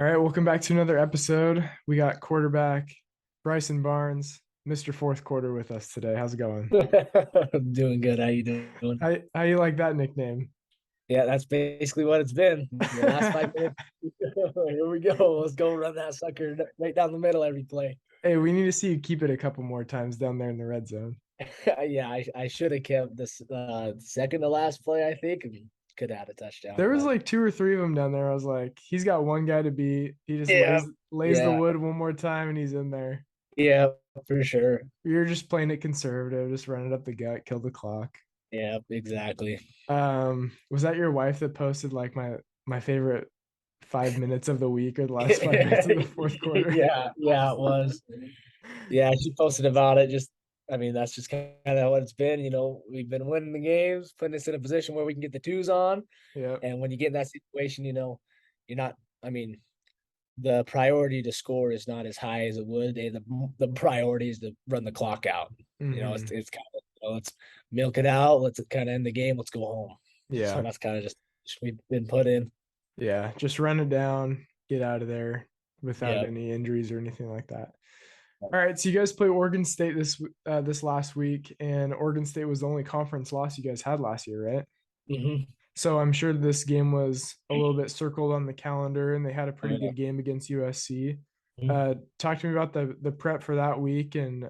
All right, welcome back to another episode. We got quarterback Bryson Barnes, Mr. Fourth Quarter, with us today. How's it going? I'm doing good. How you doing? How you like that nickname? Yeah, that's basically what it's been. The last 5 minutes. Here we go. Let's go run that sucker right down the middle every play. Hey, we need to see you keep it a couple more times down there in the red zone. Yeah, I should have kept this second to last play, I think, and could have had a touchdown. There was But like two or three of them down there. I was like, he's got one guy to beat. He just yeah, lays the yeah, wood one more time and he's in there. yeah, for sure. You're just playing it conservative, just running up the gut, kill the clock. Yeah, exactly. Was that your wife that posted like my favorite 5 minutes of the week or the last 5 minutes of the fourth quarter? Yeah, it was. Yeah, she posted about it. I mean, that's just kind of what it's been. We've been winning the games, putting us in a position where we can get the twos on. Yep. And when you get in that situation, you're not, I mean, the priority to score is not as high as it would. The priority is to run the clock out. Hmm. It's kind of, let's milk it out. Let's kind of end the game. Let's go home. So Yeah. that's kind of just we've been put in. Yeah. Just run it down, get out of there without Yeah. any injuries or anything like that. All right. So you guys play Oregon State this last week, and Oregon State was the only conference loss you guys had last year, right? Hmm. So I'm sure this game was a little bit circled on the calendar, and they had a Oh, pretty yeah. good game against USC. Mhm. Talk to me about the prep for that week and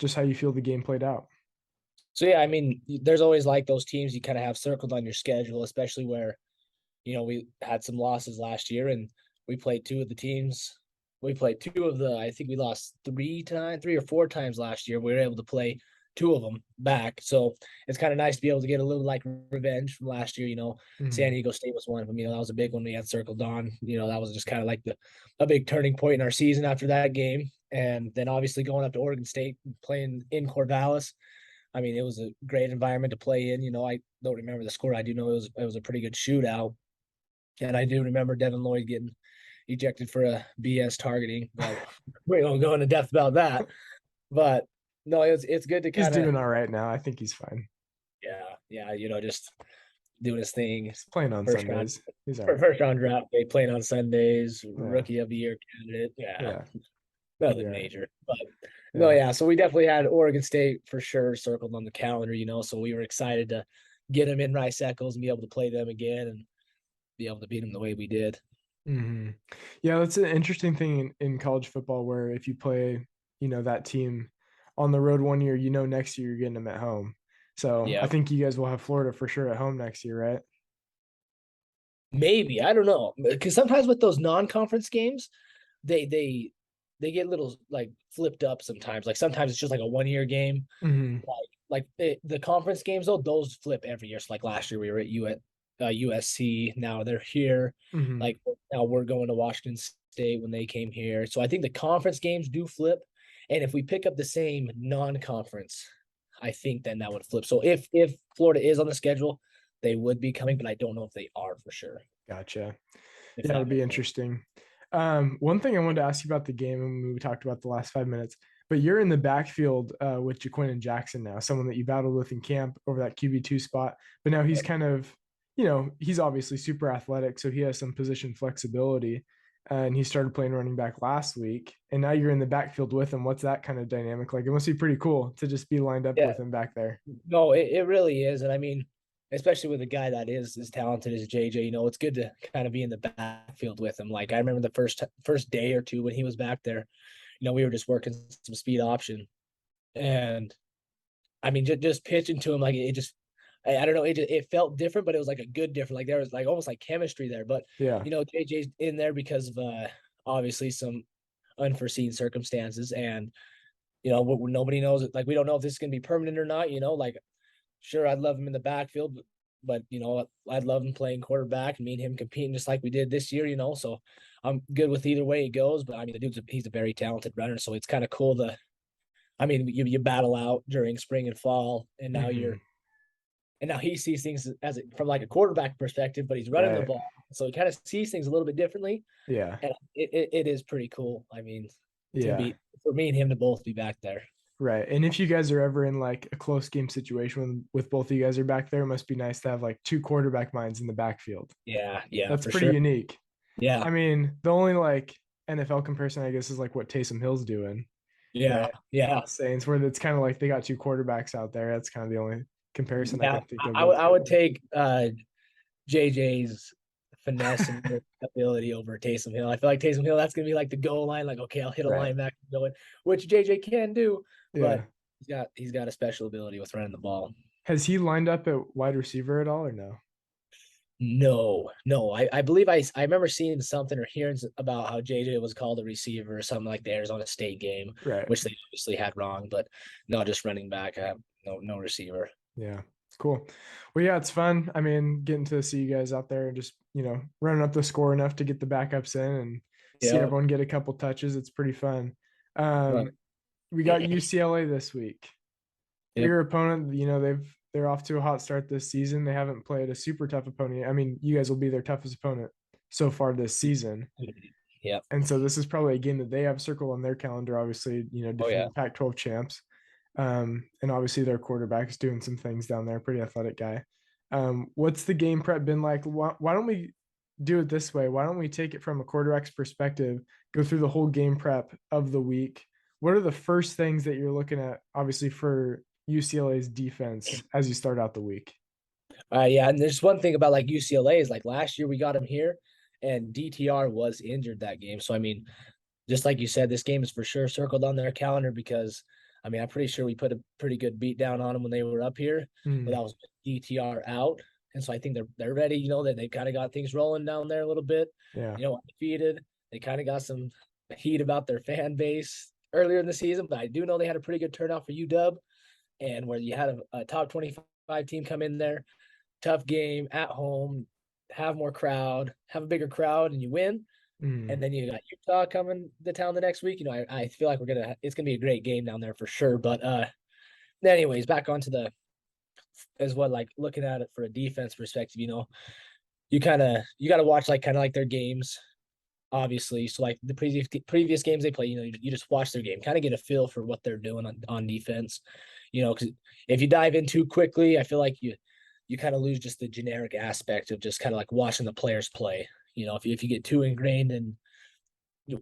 just how you feel the game played out. So yeah, I mean, there's always like those teams you kind of have circled on your schedule, especially where we had some losses last year and we played two of the teams. We played two of the, I think we lost three or four times last year. We were able to play two of them back. So it's kind of nice to be able to get a little like revenge from last year. San Mhm. Diego State was one of them. That was a big one we had circled on. That was just kind of like a big turning point in our season after that game. And then obviously going up to Oregon State, playing in Corvallis. I mean, it was a great environment to play in. I don't remember the score. I do know it was a pretty good shootout. And I do remember Devin Lloyd getting ejected for a BS targeting, but we won't go into depth about that. But no, it's good to He's kind of, doing all right now. I think he's fine. yeah, just doing his thing. He's playing on First round, Sundays. He's all right. first round draft day, playing on Sundays, Yeah. rookie of the year candidate. Yeah, Yeah. He'll be nothing all right. major, but no, Yeah. yeah. So we definitely had Oregon State for sure circled on the calendar. So we were excited to get them in Rice Eccles and be able to play them again and be able to beat them the way we did. Hmm. Yeah, that's an interesting thing in college football where if you play, that team on the road one year, next year you're getting them at home. So I Yeah, think you guys will have Florida for sure at home next year, right? maybe I don't know because sometimes with those non-conference games, they get little like flipped up sometimes. Like sometimes it's just like a 1 year game. Hmm. Like the conference games though, those flip every year. So like last year we were at USC. Now they're here. Hmm. Like now we're going to Washington State when they came here. So I think the conference games do flip. And if we pick up the same non-conference, I think then that would flip. So if Florida is on the schedule, they would be coming, but I don't know if they are for sure. Gotcha. If Yeah, it'll that be makes sense. interesting. One thing I wanted to ask you about the game, and we talked about the last 5 minutes, but you're in the backfield with Jaquin and Jackson now, someone that you battled with in camp over that QB2 spot. But now he's Yep. kind of, he's obviously super athletic, so he has some position flexibility. And he started playing running back last week, and now you're in the backfield with him. What's that kind of dynamic like? It must be pretty cool to just be lined up Yeah. with him back there. No, it really is. And I mean, especially with a guy that is as talented as JJ, it's good to kind of be in the backfield with him. Like I remember the first day or two when he was back there, we were just working some speed option. And I mean, just pitching to him, like it just, I don't know, it felt different, but it was like a good different. Like there was like almost like chemistry there. But Yeah. JJ's in there because of obviously some unforeseen circumstances, and nobody knows it. Like we don't know if this is gonna be permanent or not. Like sure, I'd love him in the backfield, but I'd love him playing quarterback and me and him competing just like we did this year. So I'm good with either way it goes. But I mean, he's a very talented runner, so it's kind of cool to. I mean, you battle out during spring and fall, and Hmm. now he sees things as from like a quarterback perspective, but he's running the Right. ball, so he kind of sees things a little bit differently, Yeah. and it is pretty cool. I mean, to Yeah. be for me and him to both be back there. Right. And if you guys are ever in like a close game situation with both of you guys are back there, it must be nice to have like two quarterback minds in the backfield. Yeah, That's for pretty sure. unique. Yeah. I mean, the only like NFL comparison, I guess, is like what Taysom Hill's doing Yeah. on Yeah. the Saints, where it's kind of like they got two quarterbacks out there. That's kind of the only comparison I Yeah. can think of. I But would I would take JJ's finesse and ability over Taysom Hill. I feel like Taysom Hill, that's gonna be like the goal line. Like, okay, I'll hit a right, linebacker going, which JJ can do, but yeah. he's got a special ability with running the ball. Has he lined up at wide receiver at all or no? No, no. I believe I remember seeing something or hearing about how JJ was called a receiver or something like the Arizona State game, Right. which they obviously had wrong, but no, just running back. I have no receiver. Yeah. It's cool. Well, yeah, it's fun. I mean, getting to see you guys out there and just, running up the score enough to get the backups in and see Yeah. everyone get a couple touches. It's pretty fun. But We got UCLA this week. yep. Bigger opponent, they're off to a hot start this season. They haven't played a super tough opponent. I mean, you guys will be their toughest opponent so far this season. Yep. And so this is probably a game that they have circled on their calendar, obviously, Oh yeah. defending Pac-12 champs. And obviously their quarterback's doing some things down there, pretty athletic guy. What's the game prep been like? Why don't we do it this way? Why don't we take it from a quarterback's perspective, go through the whole game prep of the week? What are the first things that you're looking at, obviously, for UCLA's defense as you start out the week? Yeah, and there's one thing about like UCLA is like last year we got him here, and DTR was injured that game. So I mean, just like you said, this game is for sure circled on their calendar because I mean I'm pretty sure we put a pretty good beat down on them when they were up here, but Mm, that was DTR out, and so I think they're ready. You know that they kind of got things rolling down there a little bit. yeah. You know, undefeated. They kind of got some heat about their fan base earlier in the season, but I do know they had a pretty good turnout for UW, and where you had a top 25 team come in there, tough game at home, have more crowd, have a bigger crowd, and you win. And Mm, then you got Utah coming to town the next week. You know, I feel like it's gonna be a great game down there for sure. But anyways, back onto the as what like looking at it for a defense perspective, you know, you gotta watch like kind of like their games, obviously. So like the previous games they play, you know, you just watch their game, kind of get a feel for what they're doing on defense. You know, because if you dive in too quickly, I feel like you kind of lose just the generic aspect of just kind of like watching the players play. You know, if you get too ingrained in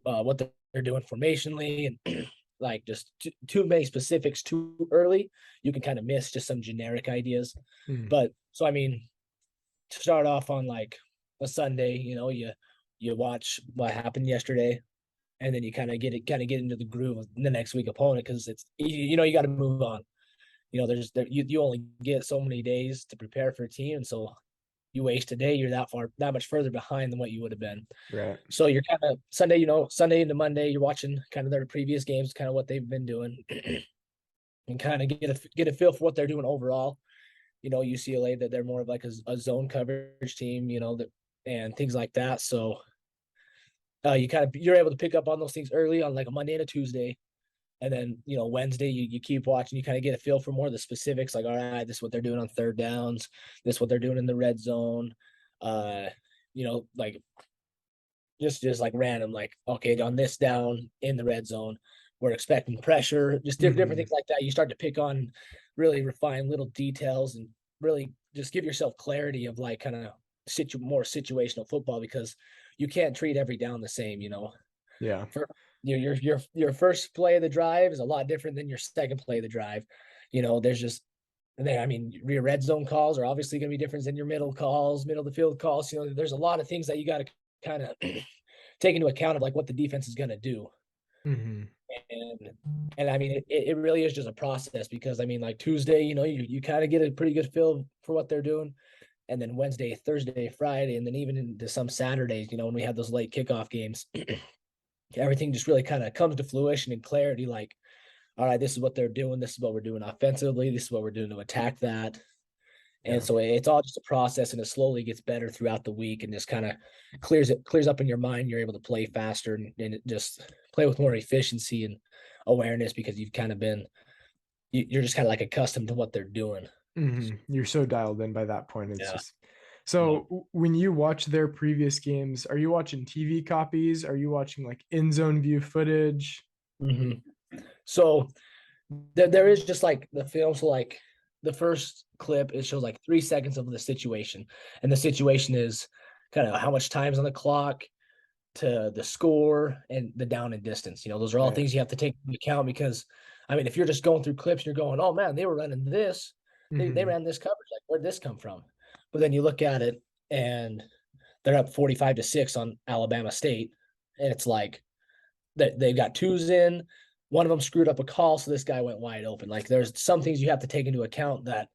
what they're doing formationally and like just too many specifics too early, you can kind of miss just some generic ideas. mm, But so I mean, to start off on like a Sunday, you know, you watch what happened yesterday, and then you kind of get into the groove of the next week opponent because it's you know you got to move on. You know, you only get so many days to prepare for a team, and so you waste a day, you're that much further behind than what you would have been. right. So you're kind of Sunday, you know, Sunday into Monday, you're watching kind of their previous games, kind of what they've been doing, and kind of get a feel for what they're doing overall. You know, UCLA that they're more of like a zone coverage team, you know, that and things like that. So you're able to pick up on those things early on like a Monday and a Tuesday. And then, you know, Wednesday, you keep watching, you kind of get a feel for more of the specifics, like, all right, this is what they're doing on third downs, this is what they're doing in the red zone. Uh, you know, like just like random, like, okay, on this down in the red zone, we're expecting pressure, just different Mm, things like that. You start to pick on really refine little details and really just give yourself clarity of like kind of more situational football because you can't treat every down the same, you know. yeah. For your first play of the drive is a lot different than your second play of the drive. You know, there's just I mean, your red zone calls are obviously going to be different than your middle calls, middle of the field calls. You know, there's a lot of things that you got to kind of take into account of like what the defense is going to do. Hmm. And and I mean, it really is just a process because I mean, like Tuesday, you know, you kind of get a pretty good feel for what they're doing. And then Wednesday, Thursday, Friday, and then even into some Saturdays, you know, when we have those late kickoff games, everything just really kind of comes to fruition and clarity. Like, all right, this is what they're doing. This is what we're doing offensively. This is what we're doing to attack that. And Yeah. so it's all just a process, and it slowly gets better throughout the week, and just kind of clears up in your mind. You're able to play faster and just play with more efficiency and awareness because you've kind of been you're just kind of like accustomed to what they're doing. You're so dialed in by that point. It's Yeah. just Yeah. so when you watch their previous games, are you watching TV copies? Are you watching like in zone view footage? hmm So there is just like the film. So like the first clip, it shows like 3 seconds of the situation, and the situation is kind of how much time's on the clock, to the score and the down and distance. Those are all Right. things you have to take into account because, I mean, if you're just going through clips, you're going, oh man, they were running this, they Hmm. ran this coverage. Like, where'd this come from? But then you look at it and they're up 45-6 on Alabama State, and it's like they've got twos in. One of them screwed up a call, so this guy went wide open. Like, there's some things you have to take into account that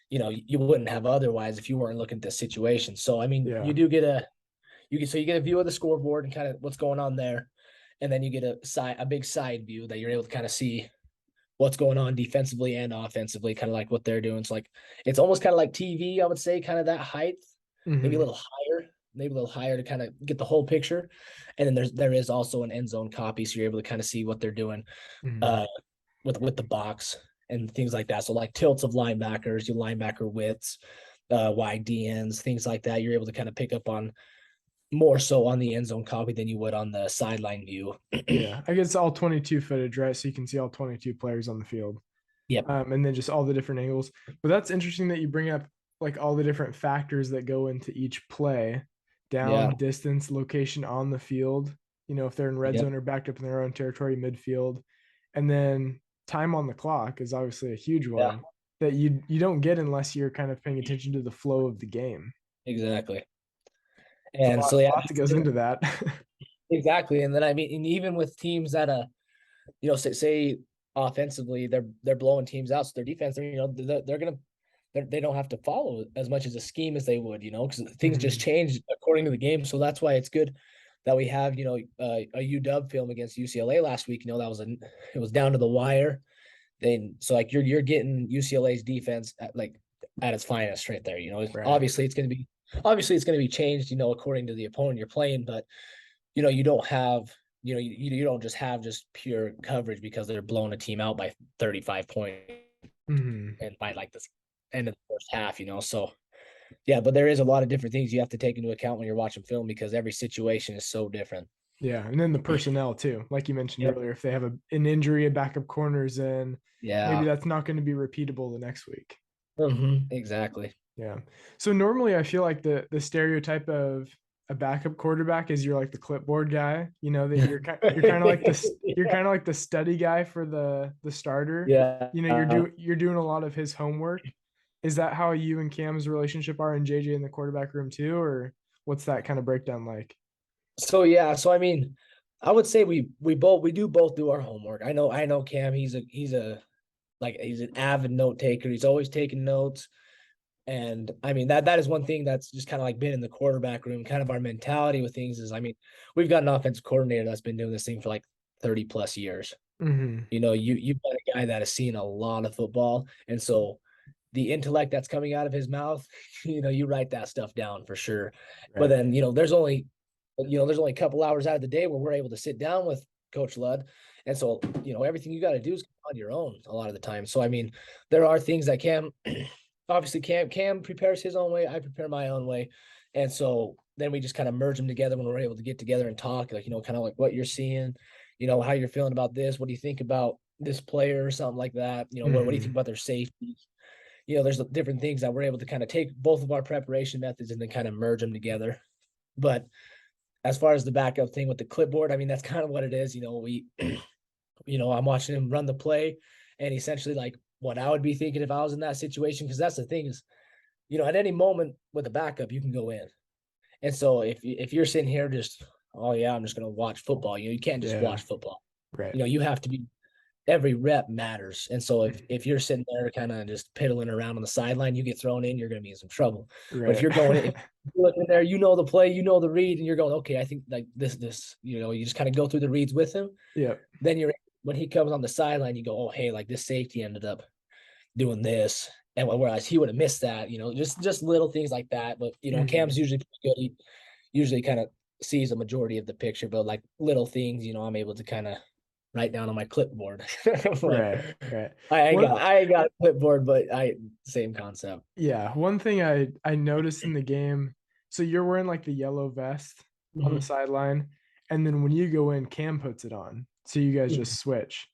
you wouldn't have otherwise if you weren't looking at this situation. So I mean, Yeah. you do get a view of the scoreboard and kind of what's going on there, and then you get a big side view that you're able to kind of see what's going on defensively and offensively, kind of like what they're doing. It's like it's almost kind of like TV, I would say, kind of that height, maybe a Hmm. little higher, maybe a little higher to kind of get the whole picture. And then there is also an end zone copy, so you're able to kind of see what they're doing Hmm. uh, with the box and things like that. So like tilts of linebackers, your linebacker widths, wide DNs, things like that. You're able to kind of pick up on more so on the end zone copy than you would on the sideline view. Yeah. I guess it's all 22 footage, right? So you can see all 22 players on the field. Yep. And then just all the different angles. But that's interesting that you bring up like all the different factors that go into each play, Yeah. down, distance, location on the field. If they're in red Yep. zone or backed up in their own territory, midfield, and then time on the clock is obviously a huge Yeah. one that you don't get unless you're kind of paying attention to the flow of the game. Exactly. There's And so yeah, a lot that goes into that. exactly. And then I mean, and even with teams that say offensively they're blowing teams out, so their defense, they're gonna they don't have to follow as much as a scheme as they would, because things just Mhm. change according to the game. So that's why it's good that we have a UW film against UCLA last week. It was down to the wire. Then so like you're getting UCLA's defense at its finest right there. Right. Obviously it's going to be changed, according to the opponent you're playing, but you don't have you don't just pure coverage because they're blowing a team out by 35 points Mhm. and by like this end of the first half. So yeah, but there is a lot of different things you have to take into account when you're watching film because every situation is so different. Yeah, and then the personnel too, like you mentioned Yep. earlier, if they have an injury, a backup corners in, maybe Yeah. that's not going to be repeatable the next week. Exactly. Yeah. So normally I feel like the stereotype of a backup quarterback is you're like the clipboard guy, that you're kind of like this you're Yeah. kind of like the study guy for the starter. Yeah. You're doing a lot of his homework. Is that how you and Cam's relationship are in JJ in the quarterback room too, or what's that kind of breakdown like? So yeah, so I mean, I would say we do both do our homework. I know Cam, he's an avid note taker. He's always taking notes. And I mean that is one thing that's just kind of like been in the quarterback room, kind of our mentality with things is I mean, we've got an offensive coordinator that's been doing this thing for like 30 plus years. Hmm. You've got a guy that has seen a lot of football. And so the intellect that's coming out of his mouth, you write that stuff down for sure. But Right. then, there's only a couple hours out of the day where we're able to sit down with Coach Ludd. And so, everything you got to do is on your own a lot of the time. So, I mean, there are things that obviously Cam prepares his own way. I prepare my own way. And so then we just kind of merge them together when we're able to get together and talk, like, kind of like what you're seeing, how you're feeling about this. What do you think about this player or something like that? What do you think Hmm. about their safety? There's different things that we're able to kind of take both of our preparation methods and then kind of merge them together. But as far as the backup thing with the clipboard, I mean, that's kind of what it is. I'm watching him run the play and essentially like what I would be thinking if I was in that situation. Cause that's the thing is, at any moment with a backup, you can go in. And so if you're sitting here just, oh yeah, I'm just going to watch football, you can't just Yeah. watch football. Right. You have to be every rep matters. And so if, Mhm. if you're sitting there kind of just piddling around on the sideline, you get thrown in, you're going to be in some trouble. But if Right. you're going in, if you're looking there, the play, the read, and you're going, okay, I think like this, you just kind of go through the reads with him. Yep. Then when he comes on the sideline, you go, oh, hey, like this safety ended up doing this. And whereas he would have missed that, just little things like that. But, Cam's Hmm. usually pretty good. He usually kind of sees a majority of the picture, but like little things, I'm able to kind of write down on my clipboard. But Right. Right. One I ain't got a clipboard, but same concept. Yeah, one thing I noticed in the game, so you're wearing like the yellow vest on the Mhm. sideline, and then when you go in, Cam puts it on. So you guys Mhm. just switch.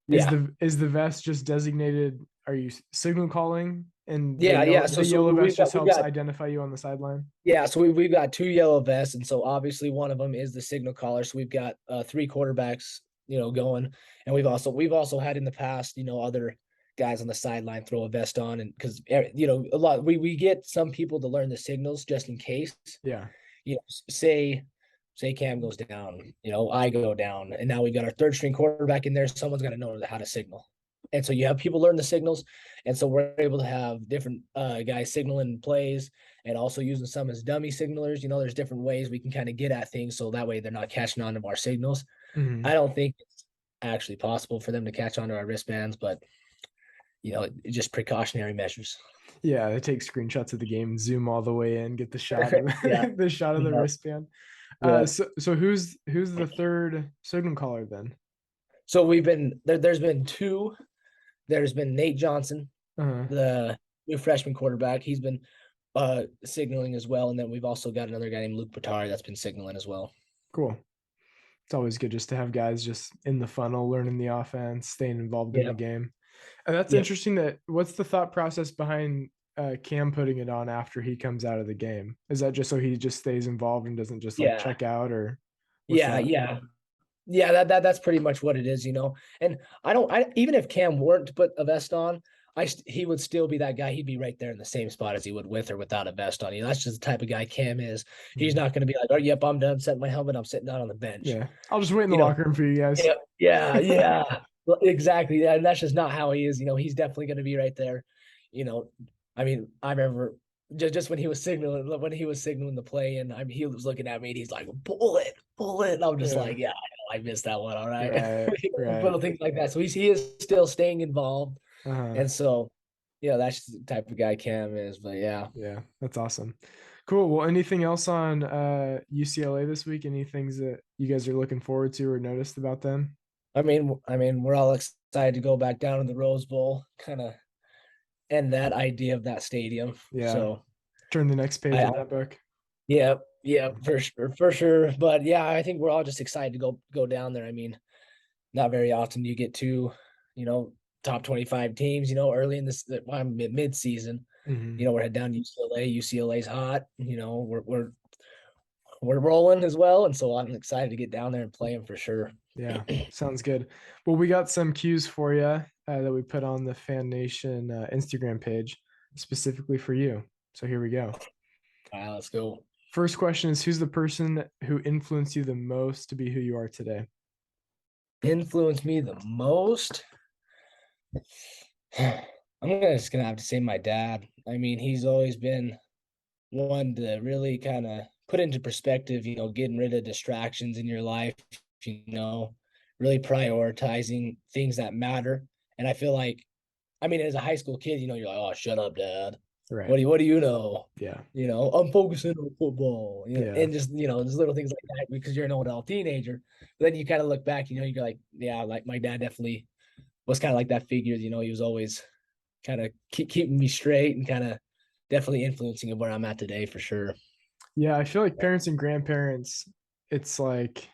Yeah. Is the vest just designated are you signal calling? And Yeah, yeah. the So yellow vest just we've helps got identify you on the sideline? yeah, so we've got two yellow vests, and so obviously one of them is the signal caller. So we've got three quarterbacks, going, and we've also had in the past, other guys on the sideline throw a vest on, and because a lot we get some people to learn the signals just in case, Yeah. say Cam goes down, I go down, and now we've got our third string quarterback in there. Someone's got to know how to signal. And so you have people learn the signals. And so we're able to have different guys signaling plays and also using some as dummy signalers. There's different ways we can kind of get at things so that way they're not catching on to our signals. Mhm. I don't think it's actually possible for them to catch on to our wristbands, but it's just precautionary measures. Yeah, they take screenshots of the game, zoom all the way in, get the shot of Yeah. the shot of the Yeah. wristband. Yeah. So who's the third signal caller then? So we've been there's been two. There's been Nate Johnson, Uh, the new freshman quarterback. He's been signaling as well. And then we've also got another guy named Luke Patari that's been signaling as well. cool. It's always good just to have guys just in the funnel, learning the offense, staying involved in the Yeah. game. And that's Yep. interesting. What's the thought process behind Cam putting it on after he comes out of the game? Is that just so he just stays involved and doesn't just like Yeah. check out, or what's Yeah. that? Yeah. Yeah, that's pretty much what it is. And I even if Cam weren't to put a vest on, he would still be that guy. He'd be right there in the same spot as he would with or without a vest on. That's just the type of guy Cam is. He's Mhm. not going to be like, "Oh, yep, I'm done setting my helmet. I'm sitting down on the bench." Yeah, I'll just wait in the You know, locker room for you guys. yeah, yeah, yeah. Well, exactly. Yeah, and that's just not how he is. He's definitely going to be right there. You know, I mean, I remember just when he was signaling the play, and he was looking at me, and he's like, pull it. And I'm just Yeah, like, yeah, I know, I missed that one. All right, right, right. little things like that. So he is still staying involved, Uh-huh. and so that's just the type of guy Cam is. But yeah, Yeah, that's awesome. Cool. Well, anything else on UCLA this week? Any things that you guys are looking forward to or noticed about them? I mean, we're all excited to go back down to the Rose Bowl, kind of end that idea of that stadium. Yeah, So. turn the next page I in that book. Yeah, yeah, for sure. But yeah, I think we're all just excited to go down there. I mean, not very often you get to, you know, top 25 teams, early in this mid season. Hmm. We're head down to UCLA. UCLA's hot. We're rolling as well. And so I'm excited to get down there and play them for sure. Yeah, sounds good. Well, we got some cues for you that we put on the Fan Nation Instagram page specifically for you. So here we go. All right, let's go. First question is, who's the person who influenced you the most to be who you are today? Influenced me the most. Just gonna have to say my dad. I mean, he's always been one to really kind of put into perspective, getting rid of distractions in your life, you know, really prioritizing things that matter. And I feel like, I mean, as a high school kid, you're like, oh, shut up, dad. Right. What do you know? Yeah. I'm focusing on football, Yeah. and just little things like that because you're an adult teenager. But then you kind of look back, you're like, yeah, like my dad definitely was kind of like that figure. He was always kind of keeping me straight and kind of definitely influencing of where I'm at today for sure. Yeah, I feel like parents and grandparents, it's like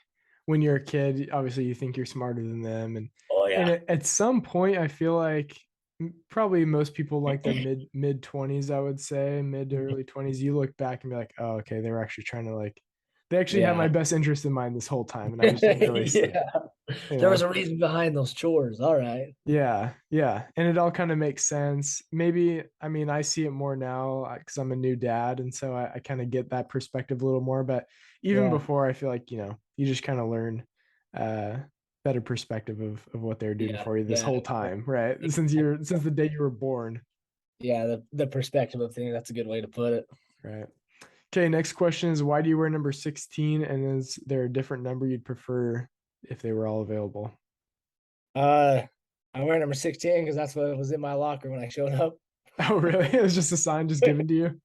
when you're a kid, obviously you think you're smarter than them. And Oh yeah. at some point I feel like probably most people like their mid 20s, I would say, mid to early 20s, you look back and be like, "Oh, okay, they were actually trying to like they actually had my Yeah. best interest in mind this whole time and I just didn't really see it." Yeah. You There was know? a reason behind those chores. All right. Yeah, yeah, and it all kind of makes sense. Maybe, I mean, I see it more now because I'm a new dad, and so I kind of get that perspective a little more. But even Yeah. before, I feel like you just kind of learn uh, better perspective of what they were doing Yeah. for you this Yeah. whole time, right? Since the day you were born, Yeah. The perspective of things. That's a good way to put it. right? Okay, next question is, why do you wear number 16, and is there a different number you'd prefer if they were all available? Uh, I wear number 16 because that's what was in my locker when I showed up. Oh, really? It was just a sign just given to you.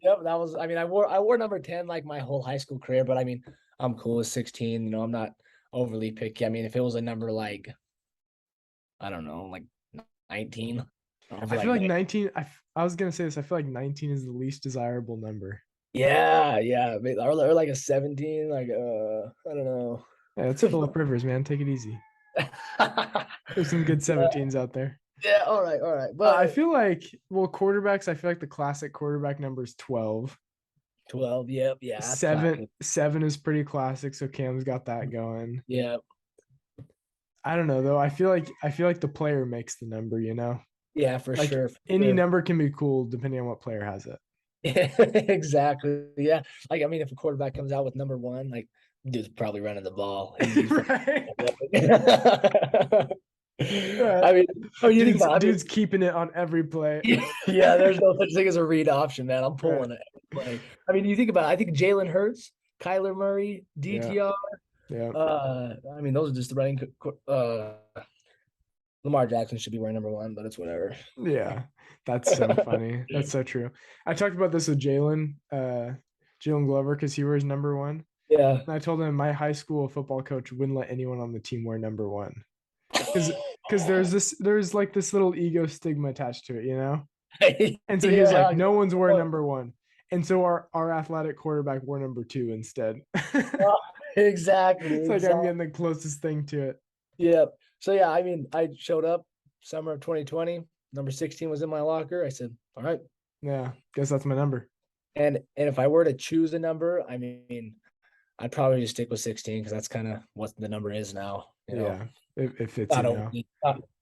Yep, that was. I mean, I wore number 10 like my whole high school career, but I mean, I'm cool with 16. I'm not overly picky. I mean, if it was a number like I don't know, like 19, I'll be I feel like, like 19. I was gonna say this. I feel like 19 is the least desirable number. yeah, yeah, or like a 17, like I don't know. Yeah, it's Philip Rivers, man. Take it easy. There's some good Yeah, 17s out there. Yeah, all right, all right. I But feel like, well, quarterbacks, I feel like the classic quarterback number is 12. 12, yep, yeah, that's Seven, classic. seven is pretty classic, so Cam's got that going. Yeah, I don't know though. I feel like the player makes the number, you know? yeah, for Like sure, for any sure. number can be cool depending on what player has it. Exactly. Yeah. Like, I mean, if a quarterback comes out with number one, like, dude's probably running the ball. He's Right? I Right. mean, you think Dude's about, dude's keeping it on every play. yeah, there's no such thing as a read option, man. I'm Right. pulling it every play. I mean, you think about, I think Jalen Hurts, Kyler Murray, Yeah. DTR. Yeah. I mean, those are just the running. Lamar Jackson should be wearing number one, but it's whatever. Yeah. That's so funny. That's so true. I talked about this with Jalen Glover, because he wears number one. Yeah. And I told him my high school football coach wouldn't let anyone on the team wear number one. Because there's like this little ego stigma attached to it, you know? And so he was Yeah. like, no one's wearing number one. And so our athletic quarterback wore number two instead. Exactly. It's like I'm Exactly. getting the closest thing to it. Yeah. So yeah, I mean, I showed up summer of 2020. Number 16 was in my locker. I said, all right. Yeah, guess that's my number. And if I were to choose a number, I mean, I'd probably just stick with 16 because that's kind of what the number is now. Yeah, it fits you Not now. overly,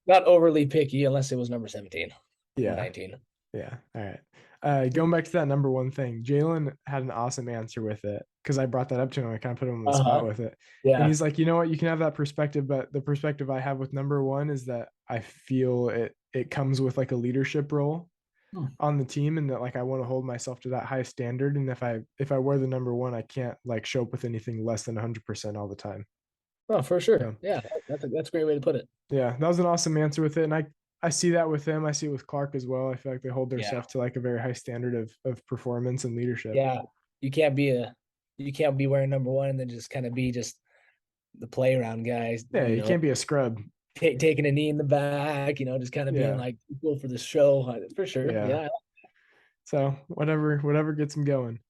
not overly picky unless it was number 17 or Yeah, 19. yeah. All right. Going back to that number one thing, Jalen had an awesome answer with it because I brought that up to him. I kind of put him on the spot Uh-huh. with it. And Yeah. he's like, you know what? You can have that perspective, but the perspective I have with number one is that I feel it comes with like a leadership role Hmm. on the team, and that like I want to hold myself to that high standard. And if I wear the number one, I can't like show up with anything less than 100% all the time. Oh, for sure. So Yeah. That's a great way to put it. yeah, that was an awesome answer with it. And I see that with him. I see it with Clark as well. I feel like they hold their Yeah. stuff to like a very high standard of performance and leadership. Yeah. You can't be you can't be wearing number one and then just kind of be just the play around guys, Yeah, you can't be a scrub. taking a knee in the back, just kind of being Yeah. like cool for the show, for sure. Yeah. Yeah. So whatever gets them going.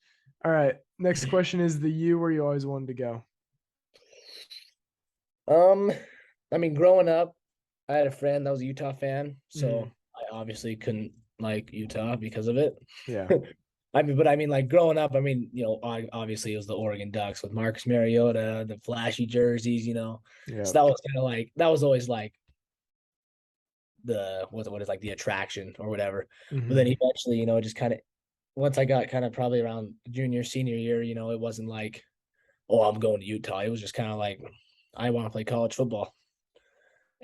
All right. Next question is the U where you always wanted to go. Um, I mean, growing up, I had a friend that was a Utah fan, Mhm. so I obviously couldn't like Utah because of it. Yeah. I mean, like growing up, I mean, obviously it was the Oregon Ducks with Marcus Mariota, the flashy jerseys. Yeah. So that was kind of like that was always like what is like the attraction or whatever. But then Hmm. eventually, just kind of once I got kind of probably around junior, senior year, it wasn't like, oh, I'm going to Utah. It was just kind of like, I want to play college football.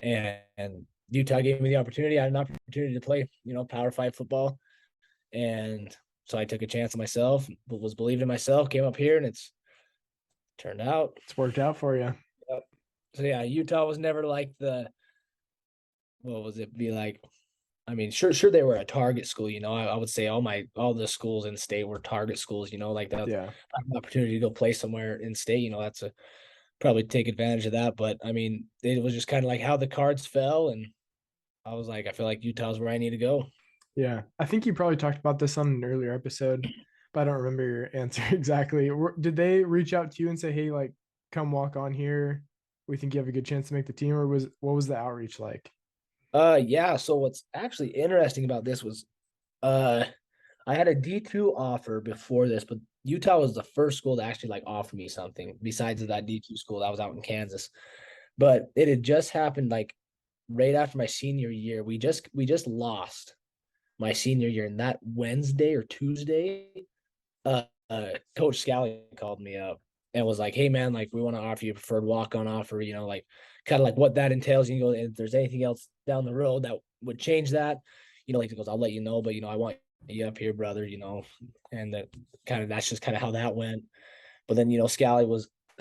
And Utah gave me the opportunity. I had an opportunity to play, Power Five football. And so I took a chance on myself, but was believing in myself, came up here and it's turned out. It's worked out for you. Yep. So yeah, Utah was never like what was it be like? I mean, sure they were a target school, I would say all the schools in state were target schools, like that Yeah. opportunity to go play somewhere in state, that's a probably take advantage of that. But I mean, it was just kind of like how the cards fell, and I was like, I feel like Utah's where I need to go. Yeah. I think you probably talked about this on an earlier episode, but I don't remember your answer exactly. Did they reach out to you and say, hey, like, come walk on here? We think you have a good chance to make the team, or what was the outreach like? Yeah. So what's actually interesting about this was, uh, I had a D2 offer before this, but Utah was the first school to actually like offer me something besides that D2 school that was out in Kansas. But it had just happened like right after my senior year. We just lost my senior year, and that Wednesday or Tuesday, Coach Scally called me up and was like, "Hey man, like we want to offer you a preferred walk-on offer. Like kind of like what that entails. You can go, and if there's anything else down the road that would change that, like he goes, I'll let you know. But I want you up here, brother. And that's just kind of how that went. But then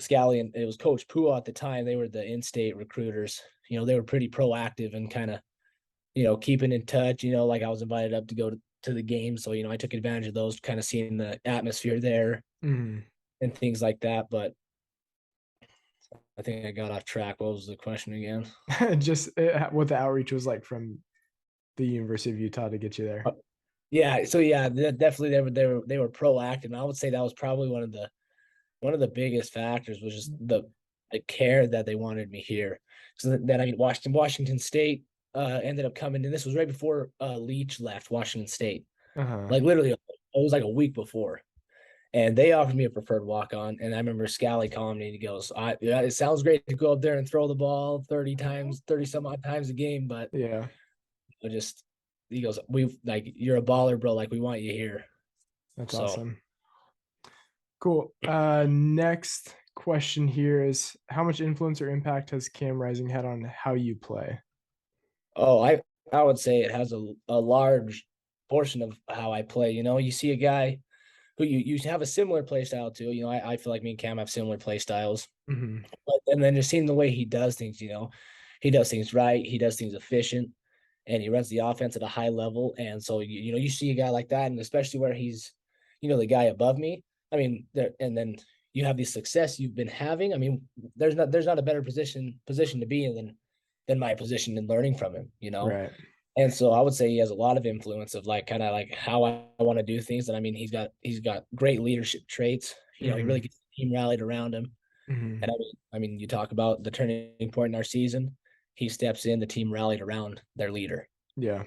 Scally and it was Coach Pua at the time. They were the in-state recruiters. They were pretty proactive and kind of keeping in touch. Like I was invited up to go to the game, so I took advantage of those, kind of seeing the atmosphere there Mhm. and things like that. But I think I got off track. What was the question again? Just what the outreach was like from the University of Utah to get you there. Yeah, so yeah, definitely they were proactive. And I would say that was probably one of the biggest factors was just the care that they wanted me here. So then I mean Washington State. ended up coming, and this was right before Leach left Washington State. Uh-huh. Like literally, it was like a week before. And they offered me a preferred walk on. And I remember Scally calling me and he goes, yeah, it sounds great to go up there and throw the ball 30 times, 30 some odd times a game, but Yeah. just he goes, we've like you're a baller, bro. Like we want you here. That's So awesome. Cool. Next question here is how much influence or impact has Cam Rising had on how you play? oh, I would say it has a large portion of how I play. You know, you see a guy who you have a similar play style to. You know, I feel like me and Cam have similar play styles. Mm-hmm. But and then just seeing the way he does things, you know, he does things right, he does things efficient, and he runs the offense at a high level. And so you know, you see a guy like that, and especially where he's, you know, the guy above me. I mean, there and then you have the success you've been having. I mean, there's not a better position to be in than my position in learning from him, you know. Right. And so I would say he has a lot of influence of like kind of like how I want to do things. And I mean, he's got great leadership traits. You know, he Mm-hmm. really gets the team rallied around him. Mm-hmm. And I mean, you talk about the turning point in our season. He steps in, the team rallied around their leader, Yeah.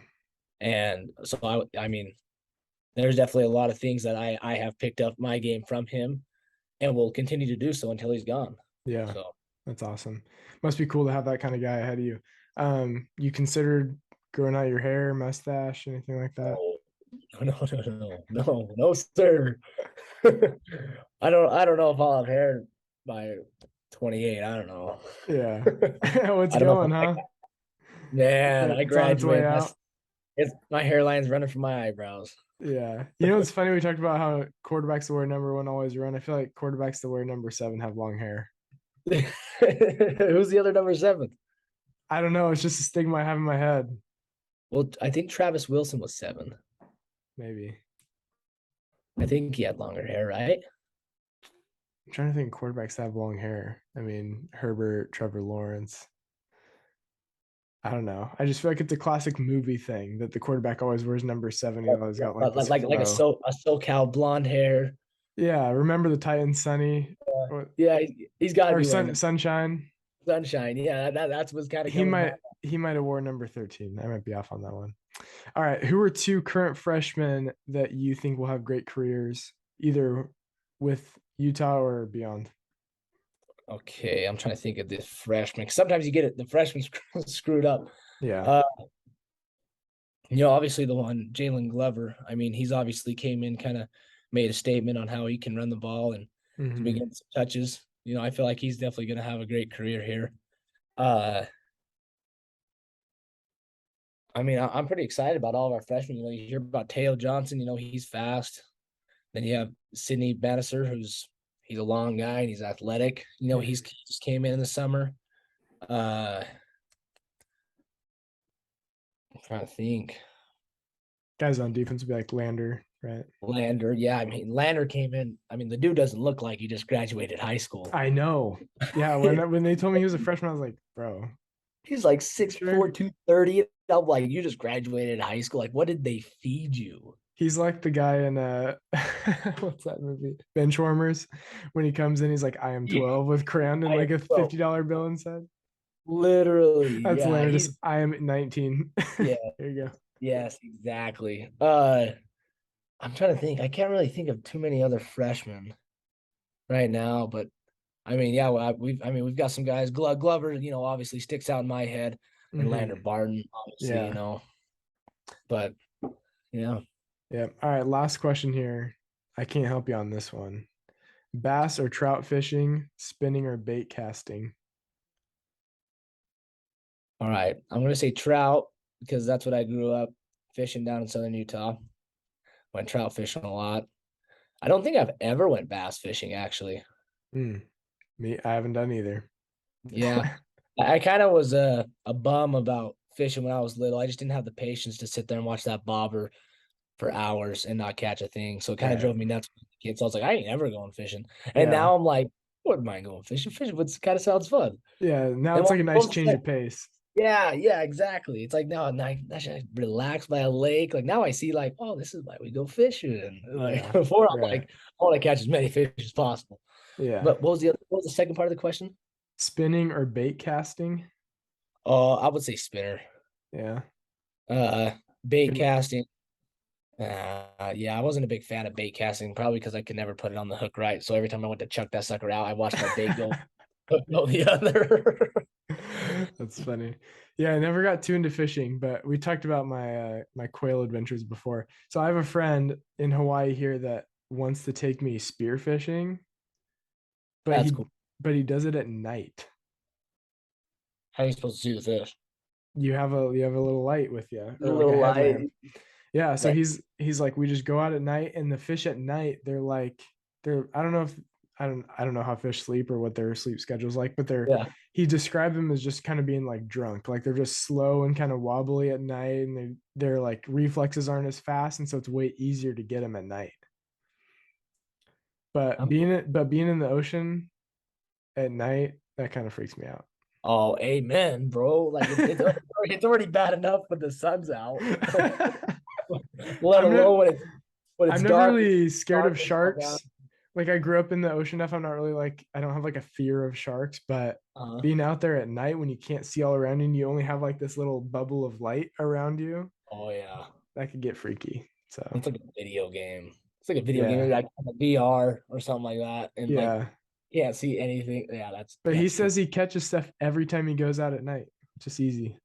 and so I mean, there's definitely a lot of things that I have picked up my game from him, and will continue to do so until he's gone. Yeah. So That's awesome. Must be cool to have that kind of guy ahead of you. You considered growing out your hair, mustache, anything like that? no, sir. I don't know if I'll have hair by 28. I don't know. Yeah. What's I don't know going, if huh? man, I It's on its way graduated. out. It's my hairline's running from my eyebrows. Yeah. You know, it's funny. We talked about how quarterbacks that wear number one always run. I feel like quarterbacks that wear number seven have long hair. Who's the other number 7? I don't know. It's just a stigma I have in my head. Well, I think Travis Wilson was 7. Maybe. I think he had longer hair, right? I'm trying to think quarterbacks that have long hair. I mean, Herbert, Trevor Lawrence. I don't know. I just feel like it's a classic movie thing that the quarterback always wears number seven. He always got like this Like flow. a SoCal blonde hair. Yeah. Remember the Titans, Sunny Yeah, he's got to or be wearing Sunshine? sunshine. Yeah, that's what's kind of He coming might back. he might have worn number 13. I might be off on that one. All right. Who are two current freshmen that you think will have great careers, either with Utah or beyond? Okay, I'm trying to think of the freshman. Sometimes you get it, the freshmen screwed up. Yeah. Uh, you know, obviously the one Jalen Glover. I mean, he's obviously came in, kind of made a statement on how he can run the ball and has been Mm-hmm. getting some touches. You know, I feel like he's definitely going to have a great career here. Uh, I mean, I'm pretty excited about all of our freshmen. You know, you hear about Teo Johnson. You know, he's fast. Then you have Sidney Bannister, he's a long guy and he's athletic. You know, he just came in the summer. Uh, I'm trying to think. Guys on defense would be like Lander, right? Lander, yeah, I mean Lander came in. I mean, the dude doesn't look like he just graduated high school. I know. Yeah, when they told me he was a freshman, I was like, bro, He's like you 6'4", sure? 230. I'm like, you just graduated high school. Like, what did they feed you? He's like the guy in what's that movie? Benchwarmers. When he comes in, he's like, I am Yeah, 12 with crayon and I like a bro, $50 bill inside. literally, That's yeah. Lander. He's Just I am 19. yeah, There you go. yes, exactly. I'm trying to think. I can't really think of too many other freshmen right now, but I mean, yeah, we've got some guys. Glover, you know, obviously sticks out in my head, and Lander Mm-hmm. Barton, obviously, you Yeah. know, but yeah. Yeah. All right. Last question here. I can't help you on this one. Bass or trout fishing, spinning or bait casting? All right, I'm gonna say trout because that's what I grew up fishing down in southern Utah. Went trout fishing a lot. I don't think I've ever went bass fishing actually. Mm, me, I haven't done either. Yeah, I kind of was a bum about fishing when I was little. I just didn't have the patience to sit there and watch that bobber for hours and not catch a thing. So it kind of Right. drove me nuts with the kids. So I was like, I ain't ever going fishing. And Yeah. now I'm like, wouldn't mind going fishing. Fishing kind of sounds fun. Yeah. Now And it's like a nice what was change the of pace. yeah, exactly. It's like now I should relax by a lake. Like now I see like, oh, this is why we go fishing. Like Yeah. before I'm Right. like, I want to catch as many fish as possible. Yeah. But what was the second part of the question? Spinning or bait casting? I would say spinner. Yeah. Bait Couldn't- casting. Yeah, I wasn't a big fan of bait casting, probably because I could never put it on the hook right. So every time I went to chuck that sucker out, I watched my bait go hook go the other. That's funny. Yeah, I never got too into fishing, but we talked about my quail adventures before. So I have a friend in Hawaii here that wants to take me spear fishing, but That's he cool. but he does it at night. How are you supposed to see the fish? You have a little light with you, A or like a little headlamp. light. Yeah, so That, he's like, we just go out at night, and the fish at night, they're like, they're I don't know if I don't know how fish sleep or what their sleep schedule's like, but yeah. he described them as just kind of being like drunk, like they're just slow and kind of wobbly at night, and their like reflexes aren't as fast, and so it's way easier to get them at night. But I'm, being in the ocean at night, that kind of freaks me out. oh, amen, bro. Like it's already bad enough when the sun's out, let I'm not alone when it's I'm never dark, really scared of dark and all that. sharks. Like I grew up in the ocean enough. I'm not really like I don't have like a fear of sharks, but Uh, being out there at night when you can't see all around you and you only have like this little bubble of light around you, oh yeah. that could get freaky. So It's like a video game. It's like a video game, maybe yeah. like a VR or something like that, and like Yeah. can't see anything. Yeah, But he that's true. says he catches stuff every time he goes out at night. Just easy.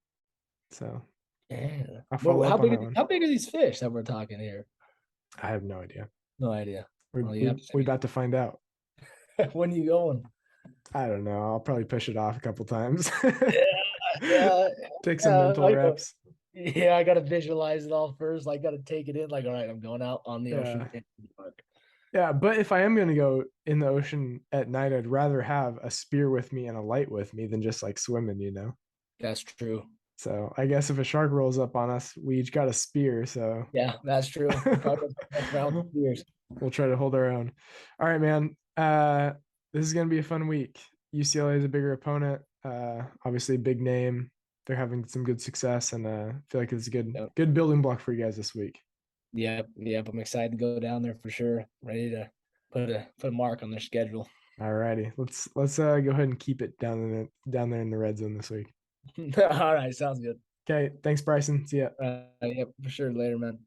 So Yeah. I'll Well, follow up on that one. how big are these fish that we're talking here? I have no idea. No idea. We Well, you have we to send we me. about to find out. When are you going? I don't know. I'll probably push it off a couple times. Yeah, yeah, Take some yeah. mental reps. Yeah, I gotta visualize it all first. Like, gotta take it in. Like, all right, I'm going out on the ocean. Yeah. Yeah, but if I am going to go in the ocean at night, I'd rather have a spear with me and a light with me than just like swimming, you know? That's true. So I guess if a shark rolls up on us, we each got a spear. So Yeah, that's true. You probably mess around with the years. we'll try to hold our own. All right, man. This is going to be a fun week. UCLA is a bigger opponent. Obviously, big name. They're having some good success, and I feel like it's a Yep. good building block for you guys this week. Yep. I'm excited to go down there for sure. Ready to put a mark on their schedule. All righty, let's go ahead and keep it down there in the red zone this week. All right, sounds good. Okay, thanks, Bryson. See ya. Yep, for sure. Later, man.